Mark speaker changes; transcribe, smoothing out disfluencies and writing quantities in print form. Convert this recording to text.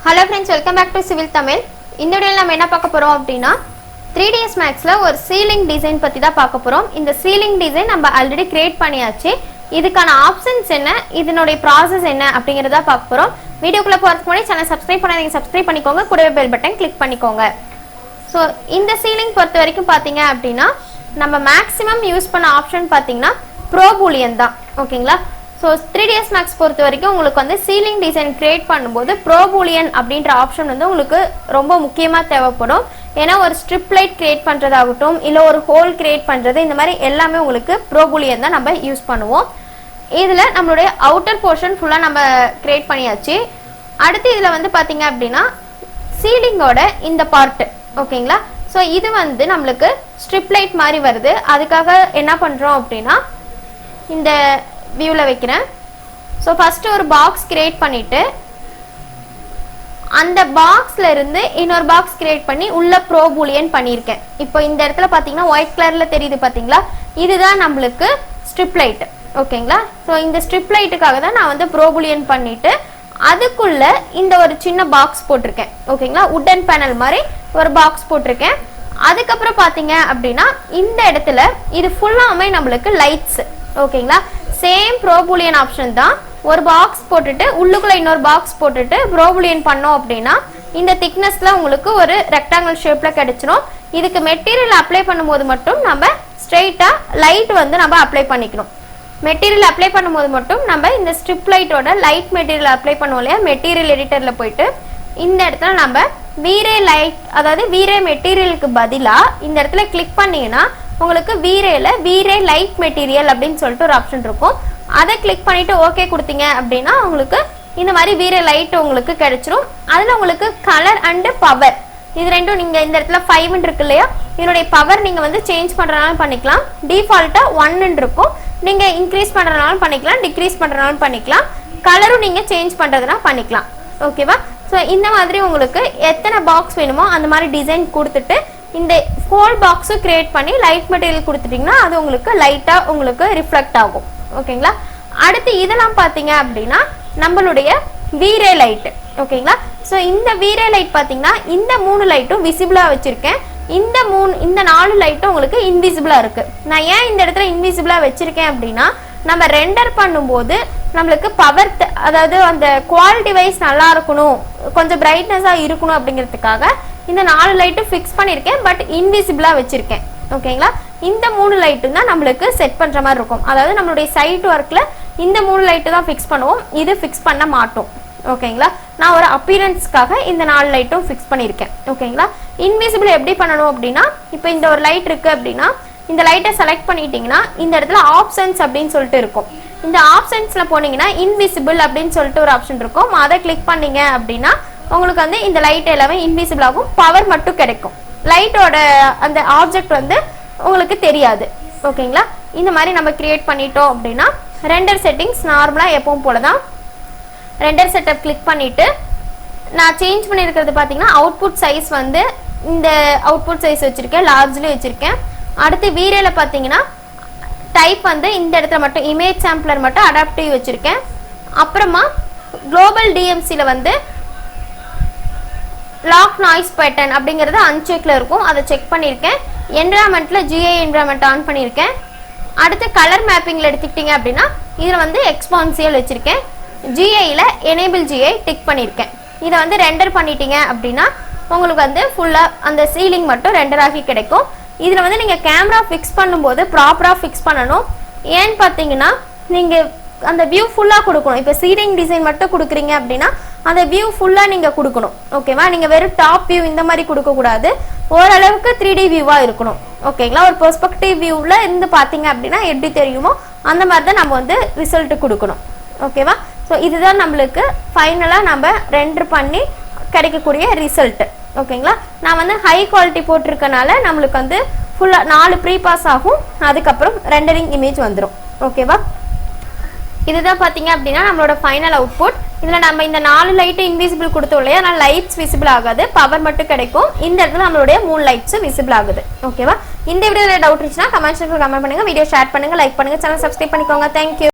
Speaker 1: Hello friends, welcome back to Civil Tamil. இந்த வீடியோல நம்ம என்ன பார்க்க போறோம் அப்படினா 3ds maxல ஒரு ceiling design பத்தி தான் பார்க்க போறோம். இந்த ceiling design நம்ம ஆல்ரெடி கிரியேட் பண்ணியாச்சு. இதுக்கான ஆப்ஷன்ஸ் என்ன, இதனுடைய process என்ன அப்படிங்கறத பார்க்க போறோம். வீடியோக்குள்ள போறதுக்கு முன்னாடி சேனலை சப்ஸ்கிரைப் பண்ணாதீங்க, சப்ஸ்கிரைப் பண்ணிக்கோங்க, கூடவே பெல் பட்டன் கிளிக் பண்ணிக்கோங்க. சோ இந்த ceiling பொறுத்த வரைக்கும் பாத்தீங்க அப்படினா நம்ம மேக்ஸिमम யூஸ் பண்ண ஆப்ஷன் பாத்தீங்கன்னா ப்ரோ பூலியன் தான். ஓகேங்களா? So 3ds max பொறுத்த வரைக்கும் உங்களுக்கு வந்து ceiling design create பண்ணும்போது ப்ரோ பூலியன் அப்படிங்கற ஆப்ஷன் வந்து உங்களுக்கு ரொம்ப முக்கியமா தேவைப்படும். ஏனா ஒரு ஸ்ட்ரிப் லைட் கிரியேட் பண்றதாகட்டும் இல்ல ஒரு ஹோல் கிரியேட் பண்றது இந்த மாதிரி எல்லாமே உங்களுக்கு ப்ரோ பூலியன் தான் நம்ம யூஸ் பண்ணுவோம். இதுல நம்மளுடைய அவுட்டர் போர்ஷன் ஃபுல்லா நம்ம கிரியேட் பண்ணியாச்சு. அடுத்து இதுல வந்து பாத்தீங்க அப்படினா சீலிங்கோட இந்த பார்ட் ஓகேங்களா? சோ இது வந்து நமக்கு ஸ்ட்ரிப் லைட் மாதிரி வருது. அதுக்காக என்ன பண்றோம் அப்படினா இந்த வியூல வைக்கிறேன். சோ ஃபர்ஸ்ட் ஒரு பாக்ஸ் கிரியேட் பண்ணிட்டு அந்த பாக்ஸ்ல இருந்து இன்னொரு பாக்ஸ் கிரியேட் பண்ணி உள்ள ப்ரோ பூலியன் பண்ணிருக்கேன். இப்போ இந்த இடத்துல பாத்தீங்கன்னா ஒயிட் கலர்ல தெரியுது பாத்தீங்களா? இதுதான் நமக்கு ஸ்ட்ரிப் லைட். ஓகேங்களா? சோ இந்த ஸ்ட்ரிப் லைட்டுக்காக தான் நான் வந்து ப்ரோ பூலியன் பண்ணிட்டு அதுக்குள்ள இந்த ஒரு சின்ன பாக்ஸ் போட்டிருக்கேன். ஓகேங்களா? வுடன் பேனல் மாதிரி ஒரு பாக்ஸ் போட்டிருக்கேன். அதுக்கு அப்புறம் பாத்தீங்க அப்படினா இந்த இடத்துல இது ஃபுல்லாமே நமக்கு லைட்ஸ். ஓகேங்களா? சேம் ப்ரோ பூலியன் ஆப்ஷன் தான். ஒரு பாக்ஸ் போட்டுட்டு உள்ளுக்குள்ள இன்னொரு பாக்ஸ் போட்டுட்டு ப்ரோ பூலியன் பண்ணோம் அப்படினா இந்த திக்னஸ்ல உங்களுக்கு ஒரு ரெக்டாங்கிள் ஷேப்ல கிடைச்சிரும். இதுக்கு மெட்டீரியல் அப்ளை பண்ணும்போது மட்டும் நம்ம ஸ்ட்ரைட்டா லைட் வந்து நம்ம அப்ளை பண்ணிக்கணும். மெட்டீரியல் அப்ளை பண்ணும்போது மட்டும் நம்ம இந்த ஸ்ட்ரிப் லைட்டோட லைட் மெட்டீரியல் அப்ளை பண்ணுவோம் இல்லையா? மெட்டீரியல் எடிட்டர்ல போயிட்டு இந்த இடத்துல நம்ம வீரே லைட் அதாவது வீரே மெட்டீரியலுக்கு பதிலா இந்த இடத்துல கிளிக் பண்ணீங்கன்னா உங்களுக்கு வீரே லைட் மெட்டீரியல் அப்படின்னு சொல்லிட்டு ஒரு ஆப்ஷன் இருக்கும். அதை கிளிக் பண்ணிட்டு ஓகே கொடுத்தீங்க அப்படின்னா உங்களுக்கு இந்த மாதிரி வீரே லைட் உங்களுக்கு கிடைச்சிரும். அதுல உங்களுக்கு கலர் அண்ட் பவர் இது ரெண்டும் நீங்க இந்த இடத்துல 5 இருக்கு இல்லையா? இதனுடைய பவர் நீங்க வந்து சேஞ்ச் பண்றதுனாலும் பண்ணிக்கலாம். டிஃபால்ட்டா 1 இருக்கும். நீங்க இன்க்ரீஸ் பண்றதுனாலும் பண்ணிக்கலாம், டிக்ரீஸ் பண்றதுனாலும் பண்ணிக்கலாம். கலரும் நீங்க சேஞ்ச் பண்றதுனா பண்ணிக்கலாம். ஓகேவா? ஸோ இந்த மாதிரி உங்களுக்கு எத்தனை பாக்ஸ் வேணுமோ அந்த மாதிரி டிசைன் கொடுத்துட்டு இந்த ஹோல் பாக்ஸும் கிரியேட் பண்ணி லைட் மெட்டீரியல் கொடுத்துட்டீங்கன்னா அது உங்களுக்கு லைட்டா உங்களுக்கு ரிஃப்ளெக்ட் ஆகும். ஓகேங்களா? அடுத்து இதெல்லாம் பாத்தீங்க அப்படின்னா நம்மளுடைய வீரே லைட். ஓகேங்களா? ஸோ இந்த வீரே லைட் பாத்தீங்கன்னா இந்த 3 லைட்டும் விசிபிளா வச்சிருக்கேன். இந்த 4 லைட்டும் உங்களுக்கு இன்விசிபிளா இருக்கு. நான் ஏன் இந்த இடத்துல இன்விசிபிளா வச்சிருக்கேன் அப்படின்னா நம்ம ரெண்டர் பண்ணும்போது நம்மளுக்கு பவர் அதாவது அந்த குவாலிட்டி வைஸ் நல்லா இருக்கணும், கொஞ்சம் பிரைட்னஸா இருக்கணும் அப்படிங்கிறதுக்காக இந்த 4 லைட்டும் ஃபிக்ஸ் பண்ணியிருக்கேன். பட் இன்விசிபிளா வச்சிருக்கேன். ஓகேங்களா? இந்த 3 லைட்டும் தான் நம்மளுக்கு செட் பண்ற மாதிரி இருக்கும். அதாவது நம்மளுடைய சைட் ஒர்க்ல இந்த 3 லைட்டு தான் ஃபிக்ஸ் பண்ணுவோம், இது ஃபிக்ஸ் பண்ண மாட்டோம். ஓகேங்களா? நான் ஒரு அப்பியரன்ஸ்க்காக இந்த 4 லைட்டும் ஃபிக்ஸ் பண்ணியிருக்கேன். ஓகேங்களா? இன்விசிபிள் எப்படி பண்ணணும் அப்படின்னா இப்போ இந்த ஒரு லைட் இருக்கு அப்படின்னா இந்த லைட்டை செலக்ட் பண்ணிட்டீங்கன்னா இந்த இடத்துல ஆப்ஷன்ஸ் அப்படின்னு சொல்லிட்டு இருக்கும். இந்த ஆப்ஷன்ஸ்ல போனீங்கன்னா இன்விசிபிள் அப்படின்னு சொல்லிட்டு ஒரு ஆப்ஷன் இருக்கும். அதை கிளிக் பண்ணீங்க அப்படின்னா உங்களுக்கு வந்து இந்த லைட் எல்லாமே இன்விசிபிள் ஆகும், பவர் மட்டும் கிடைக்கும். லைட்டோட அந்த ஆப்ஜெக்ட் வந்து உங்களுக்கு தெரியாது. ஓகேங்களா? இந்த மாதிரி நம்ம கிரியேட் பண்ணிட்டோம் அப்படின்னா ரெண்டர் செட்டிங்ஸ் நார்மலா எப்பவும் போலதான். ரெண்டர் செட்டப் கிளிக் பண்ணிட்டு நான் சேஞ்ச் பண்ணியிருக்கிறது பார்த்தீங்கன்னா அவுட்புட் சைஸ் வந்து இந்த அவுட்புட் சைஸ் வச்சிருக்கேன், லார்ஜ்லயும் வச்சிருக்கேன். அடுத்து வீரேல பார்த்தீங்கன்னா டைப் வந்து இந்த இடத்துல மட்டும் இமேஜ் சாம்பிளர் மட்டும் அடாப்டிவ் வச்சிருக்கேன். அப்புறமா குளோபல் டிஎம்சில வந்து லாக் நாய்ஸ் பேட்டர்ன் அப்படிங்கிறது அன்செக்ல இருக்கும், அதை செக் பண்ணியிருக்கேன். என்விரான்மெண்ட்ல ஜிஐ என்விரான்மெண்ட் ஆன் பண்ணியிருக்கேன். அடுத்து கலர் மேப்பிங்ல எடுத்துக்கிட்டீங்க அப்படின்னா இதில் வந்து எக்ஸ்பான்சியல் வச்சிருக்கேன். ஜிஐல எனேபிள் ஜிஐ டிக் பண்ணியிருக்கேன். இதை வந்து ரெண்டர் பண்ணிட்டீங்க அப்படின்னா உங்களுக்கு வந்து ஃபுல்லா அந்த சீலிங் மட்டும் ரெண்டர் ஆகி கிடைக்கும். இதுல வந்து நீங்க கேமரா ஃபிக்ஸ் பண்ணும்போது ப்ராப்பரா ஃபிக்ஸ் பண்ணணும். ஏன்னு பார்த்தீங்கன்னா நீங்க அந்த வியூ ஃபுல்லா கொடுக்கணும். இப்போ சீலிங் டிசைன் மட்டும் கொடுக்குறீங்க அப்படின்னா அந்த வியூ ஃபுல்லா நீங்க கொடுக்கணும். ஓகேவா? நீங்க வெறும் டாப் வியூ இந்த மாதிரி கொடுக்க கூடாது, ஓரளவுக்கு 3D வியூவா இருக்கணும். ஓகேங்களா? ஒரு பெர்ஸ்பெக்டிவ் வியூல இருந்து பாத்தீங்க அப்படின்னா எப்படி தெரியுமோ அந்த மாதிரி தான் நம்ம வந்து ரிசல்ட் கொடுக்கணும். ஓகேவா? ஸோ இதுதான் நம்மளுக்கு ஃபைனலா நம்ம ரெண்டர் பண்ணி கிடைக்கக்கூடிய ரிசல்ட். ஓகேங்களா? நான் வந்து ஹை குவாலிட்டி போட்டிருக்கனால நம்மளுக்கு வந்து ஃபுல்லா 4 ப்ரீ பாஸ் ஆகும், அதுக்கப்புறம் ரெண்டரிங் இமேஜ் வந்துடும். ஓகேவா? இதுதான் பாத்தீங்க அப்படின்னா நம்மளோட ஃபைனல் அவுட்புட். இதுல நம்ம இந்த 4 லைட் இன்விசிபிள் கொடுத்தோம் இல்லையா? அதனால லைட்ஸ் விசிபிள் ஆகாது, பவர் மட்டும் கிடைக்கும். இந்த இடத்துல நம்மளுடைய 3 லைட்ஸ் விசிபிள் ஆகுது. ஓகேவா? இந்த வீடியோல டவுட் இருந்துச்சுன்னா கமெண்ட் செக்ஷன்ல கமெண்ட் பண்ணுங்க, வீடியோ ஷேர் பண்ணுங்க, லைக் பண்ணுங்க, சேனல் சப்ஸ்கிரைப் பண்ணிக்கோங்க. தேங்க்யூ.